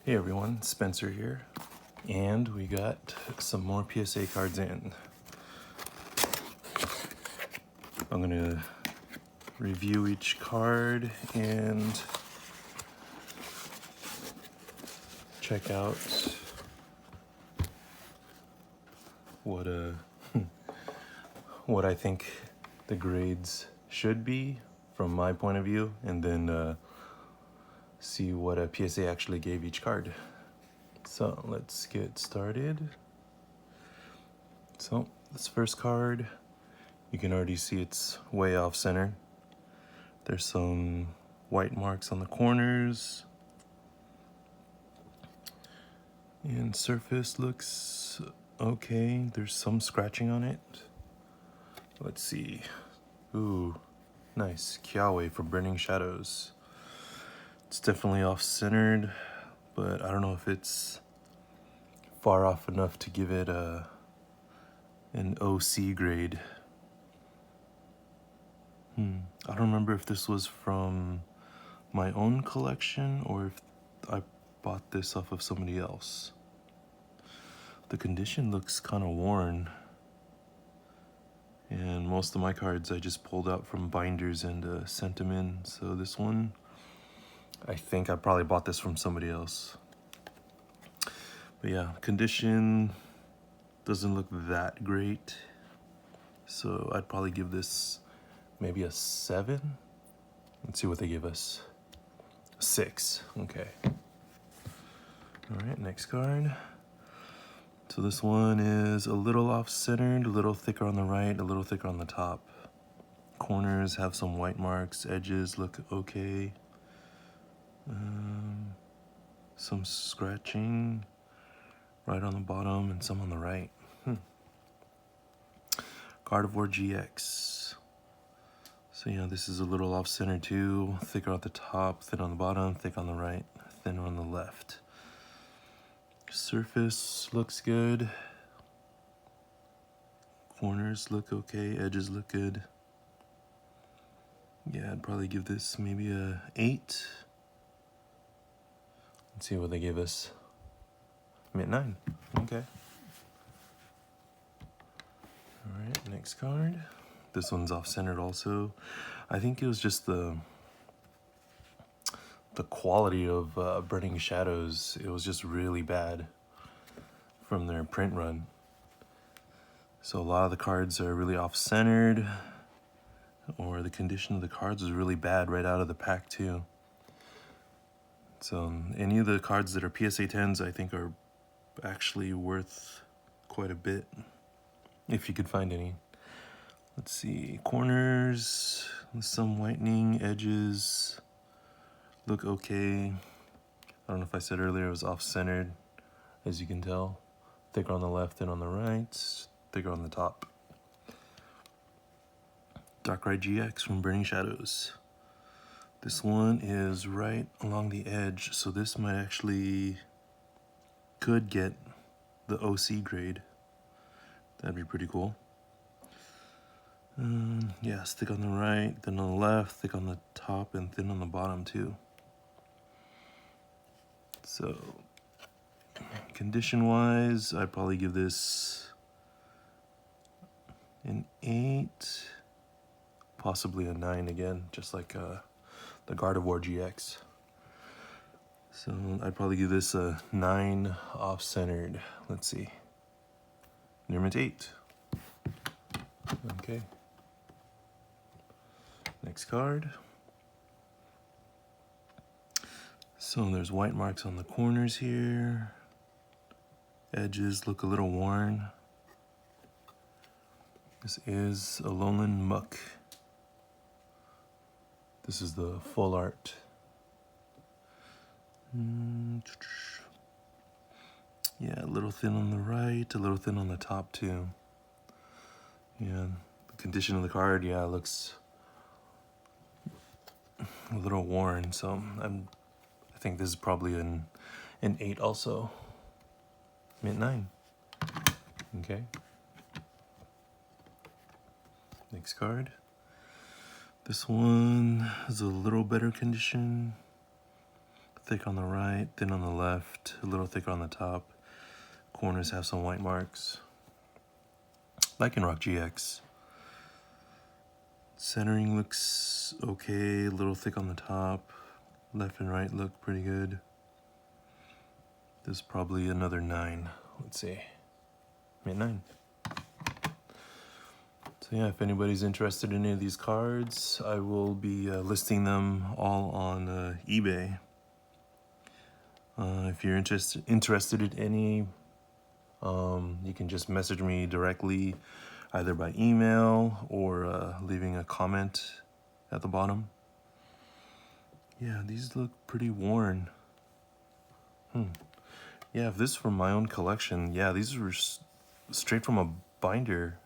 Hey everyone, Spencer here, and we got some more PSA cards in. I'm gonna review each card and check out what what I think the grades should be from my point of view, and then see what a PSA actually gave each card. So let's get started. So this first card, you can already see it's way off center. There's some white marks on the corners, and surface looks okay. There's some scratching on it. Let's see. Ooh, nice. Kiawe for Burning Shadows. It's definitely off-centered, but I don't know if it's far off enough to give it an OC grade. I don't remember if this was from my own collection or if I bought this off of somebody else. The condition looks kind of worn, and most of my cards I just pulled out from binders and sent them in. So this one, I think I probably bought this from somebody else. But yeah, condition doesn't look that great, so I'd probably give this maybe a 7. Let's see what they give us. 6. Okay. All right, next card. So this one is a little off-centered, a little thicker on the right, a little thicker on the top. Corners have some white marks, edges look okay. Some scratching right on the bottom and some on the right. Gardevoir GX. So yeah, this is a little off-center too. Thicker at the top, thin on the bottom, thick on the right, thinner on the left. Surface looks good. Corners look okay, edges look good. Yeah, I'd probably give this maybe a 8. Let's see what they give us. I'm at 9. Okay. All right, next card. This one's off-centered also. I think it was just the quality of Burning Shadows. It was just really bad from their print run. So a lot of the cards are really off-centered, or the condition of the cards is really bad right out of the pack too. So any of the cards that are PSA 10s I think are actually worth quite a bit, if you could find any. Let's see, corners, some whitening, edges look okay. I don't know if I said earlier it was off-centered, as you can tell. Thicker on the left and on the right, thicker on the top. Darkrai GX from Burning Shadows. This one is right along the edge, so this might actually could get the OC grade. That'd be pretty cool. Yeah, thick on the right, thin on the left, thick on the top, and thin on the bottom too. So, condition-wise, I'd probably give this an 8, possibly a 9 again, just like the Gardevoir GX. So I'd probably give this a 9 off-centered. Let's see. Near mint 8. Okay. Next card. So there's white marks on the corners here. Edges look a little worn. This is a Alolan Muck. This is the full art. Yeah, a little thin on the right, a little thin on the top too. Yeah, the condition of the card, yeah, looks a little worn, so I think this is probably an 8 also. Mint 9. Okay. Next card. This one is a little better condition. thick on the right, thin on the left, a little thicker on the top. Corners have some white marks. Lycanroc GX. Centering looks okay, a little thick on the top. Left and right look pretty good. This is probably another 9. Let's see. Mint 9. So yeah, if anybody's interested in any of these cards, I will be listing them all on eBay. If you're interested in any, you can just message me directly, either by email or leaving a comment at the bottom. Yeah, these look pretty worn. Yeah, if this is from my own collection, yeah, these were straight from a binder.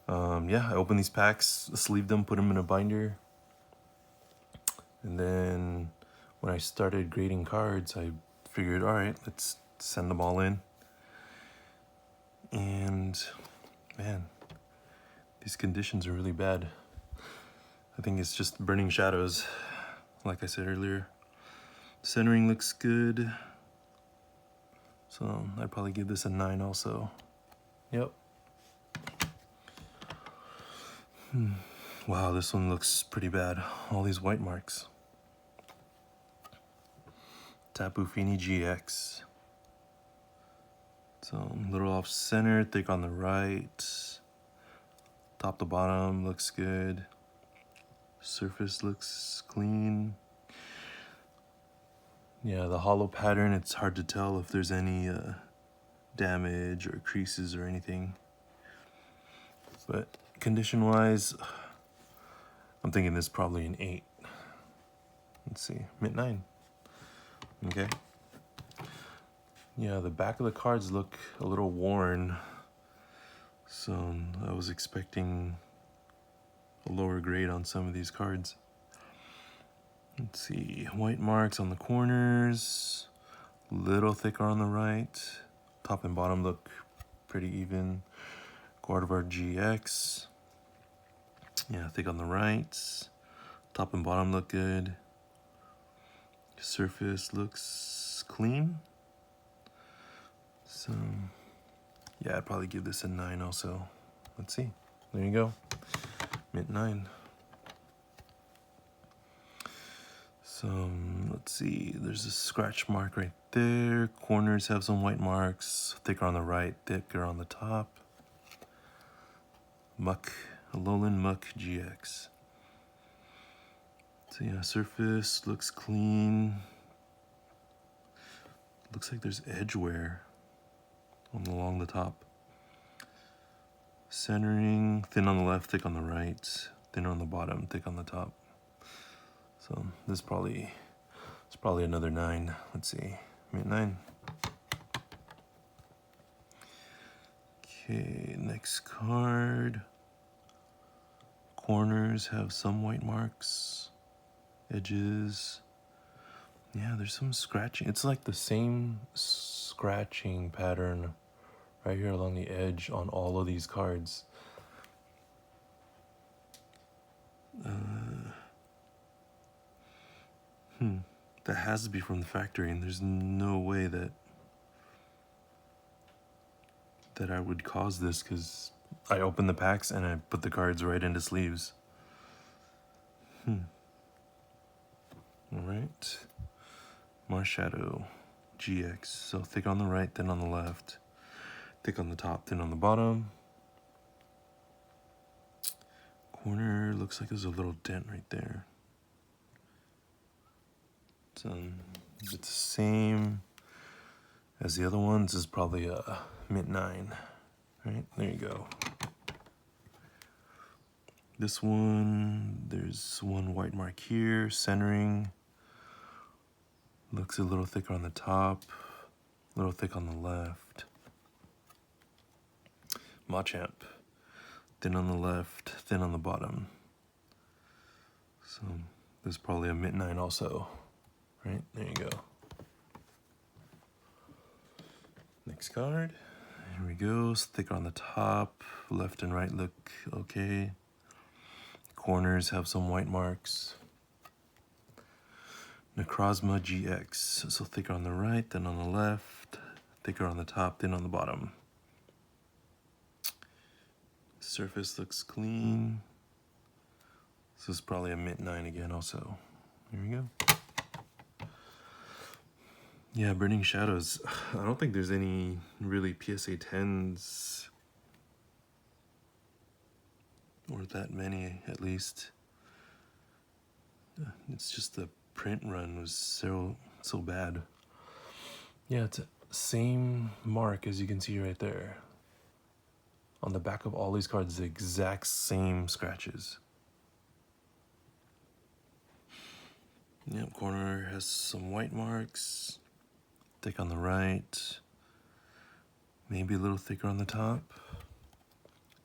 Yeah, I opened these packs, sleeved them, put them in a binder. And then when I started grading cards, I figured, all right, let's send them all in. And man, these conditions are really bad. I think it's just burning shadows, like I said earlier. Centering looks good. So I'd probably give this a 9 also. Yep. Wow, this one looks pretty bad. All these white marks. Tapu Fini GX. So a little off center, thick on the right. Top to bottom looks good. Surface looks clean. Yeah, the hollow pattern, it's hard to tell if there's any damage or creases or anything. But condition-wise, I'm thinking this is probably an 8. Let's see, mint 9. Okay. Yeah, the back of the cards look a little worn. So I was expecting a lower grade on some of these cards. Let's see, white marks on the corners, little thicker on the right. Top and bottom look pretty even. Gardevoir GX. Yeah, thick on the right. Top and bottom look good. Surface looks clean. So, yeah, I'd probably give this a 9 also. Let's see. There you go. Mint 9. So, let's see. There's a scratch mark right there. Corners have some white marks. Thicker on the right, thicker on the top. Muck, Alolan Muck GX. So yeah, surface looks clean. Looks like there's edge wear along the top. Centering, thin on the left, thick on the right. Thin on the bottom, thick on the top. So this is probably another 9. Let's see, mint 9. Okay, next card. Corners have some white marks. Edges. Yeah, there's some scratching. It's like the same scratching pattern right here along the edge on all of these cards. That has to be from the factory, and there's no way that I would cause this, because I opened the packs and I put the cards right into sleeves. Alright. Marshadow GX. So thick on the right, thin on the left. Thick on the top, thin on the bottom. Corner looks like there's a little dent right there. So it's the same as the other ones. This is probably a mint 9. Right, there you go. This one, there's one white mark here. Centering looks a little thicker on the top, a little thick on the left. Machamp, thin on the left, thin on the bottom. So this is probably a mint 9 also. Right, there you go. Next card. Here we go. It's thicker on the top. Left and right look okay. Corners have some white marks. Necrozma GX. So thicker on the right, then on the left, thicker on the top, then on the bottom. Surface looks clean. This is probably a mint 9 again also. Here we go. Yeah, Burning Shadows. I don't think there's any really PSA 10s. Or that many, at least. It's just the print run was so bad. Yeah, it's the same mark as you can see right there. On the back of all these cards, the exact same scratches. Yep, corner has some white marks. Thick on the right. Maybe a little thicker on the top.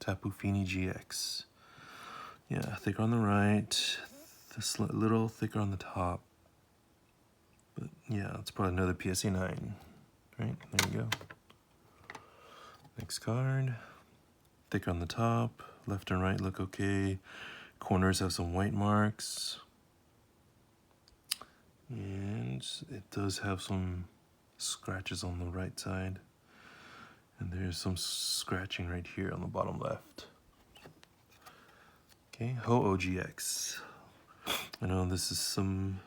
Tapu Fini GX. Yeah, thicker on the right. This little thicker on the top. But yeah, it's probably another PSA 9. Right, there you go. Next card. Thicker on the top. Left and right look okay. Corners have some white marks. And it does have some scratches on the right side. And there's some scratching right here on the bottom left. Okay, Ho-Oh GX. I know this is some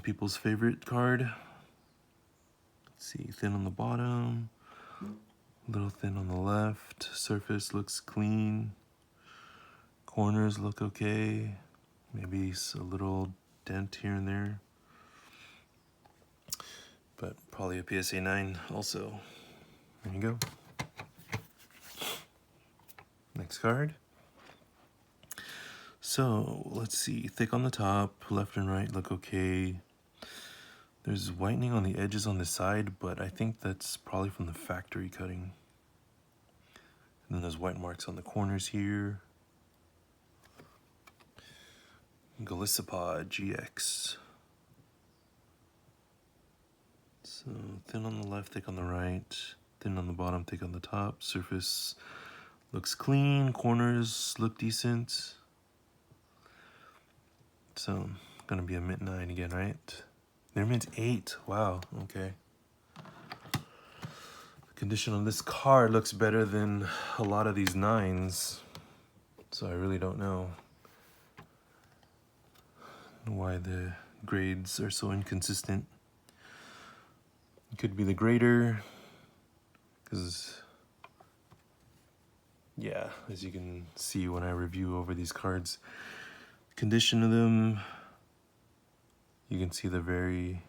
people's favorite card. Let's see, thin on the bottom, a little thin on the left. Surface looks clean. Corners look okay. Maybe a little dent here and there. But probably a PSA 9 also. There you go. Next card. So let's see, thick on the top, left and right look okay. There's whitening on the edges on the side, but I think that's probably from the factory cutting. And then there's white marks on the corners here. Golisopod GX. So thin on the left, thick on the right, thin on the bottom, thick on the top. Surface looks clean, corners look decent. So gonna be a mint 9 again, right? They're mint 8. Wow, okay. The condition on this card looks better than a lot of these 9s. So I really don't know why the grades are so inconsistent. It could be the grader, because yeah, as you can see when I review over these cards, condition of them, you can see the very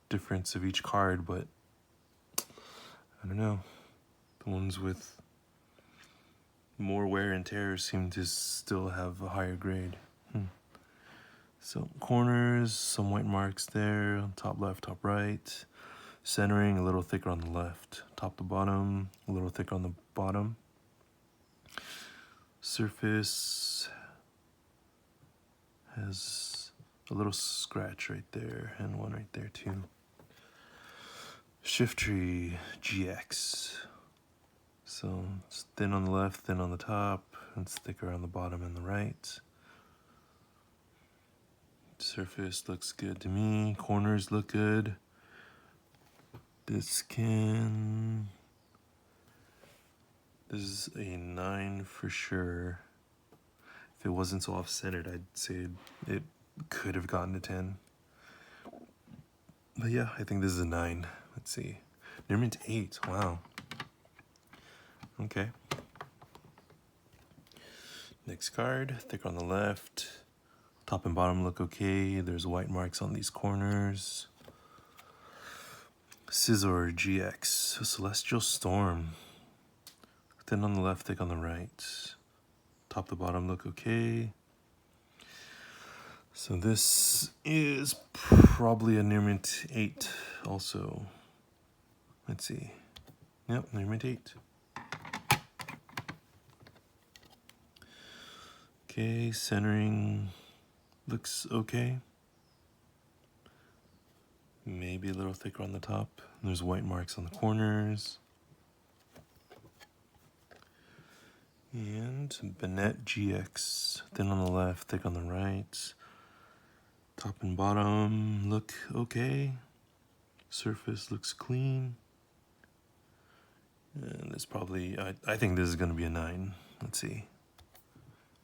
difference of each card, but I don't know, the ones with more wear and tear seem to still have a higher grade. So corners, some white marks there, top left, top right. Centering, a little thicker on the left. Top to bottom, a little thicker on the bottom. Surface has a little scratch right there, and one right there too. Shiftry GX. So it's thin on the left, thin on the top, and it's thicker on the bottom and the right. Surface looks good to me. Corners look good. This is a 9 for sure. If it wasn't so off-centered, I'd say it could have gotten a 10. But yeah, I think this is a 9. Let's see. Near mint 8. Wow. Okay. Next card. Thick on the left. Top and bottom look okay. There's white marks on these corners. Scizor GX. Celestial Storm. Thin on the left, thick on the right. Top to bottom look okay. So this is probably a near mint 8 also. Let's see. Yep, near mint 8. Okay, centering looks okay. Maybe a little thicker on the top. There's white marks on the corners. And Banette GX. Thin on the left, thick on the right. Top and bottom look okay. Surface looks clean. And it's probably, I think this is going to be a 9. Let's see.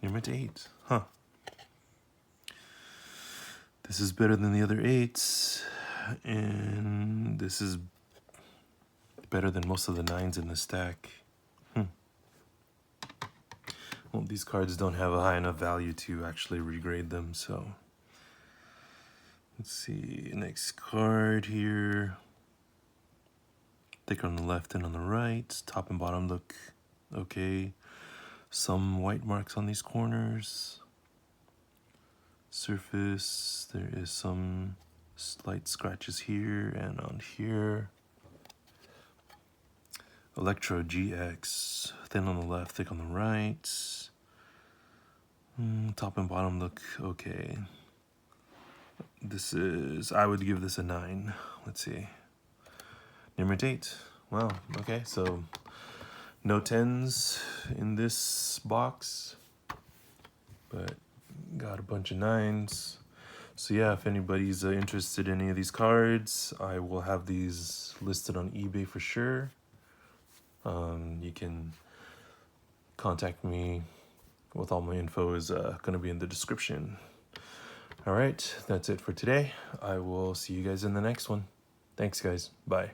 Near mint 8. Huh. This is better than the other 8s. And this is better than most of the 9s in the stack. Well, these cards don't have a high enough value to actually regrade them, so. Let's see, next card here. Thicker on the left and on the right. Top and bottom look okay. Some white marks on these corners. Surface, there is some slight scratches here and on here. Electro GX, thin on the left, thick on the right. Top and bottom look okay. This is, I would give this a 9. Let's see. Near mint 8. Wow, okay, so no 10s in this box, but got a bunch of 9s. So yeah, if anybody's interested in any of these cards, I will have these listed on eBay for sure. You can contact me with all my info is going to be in the description. All right, that's it for today. I will see you guys in the next one. Thanks, guys. Bye.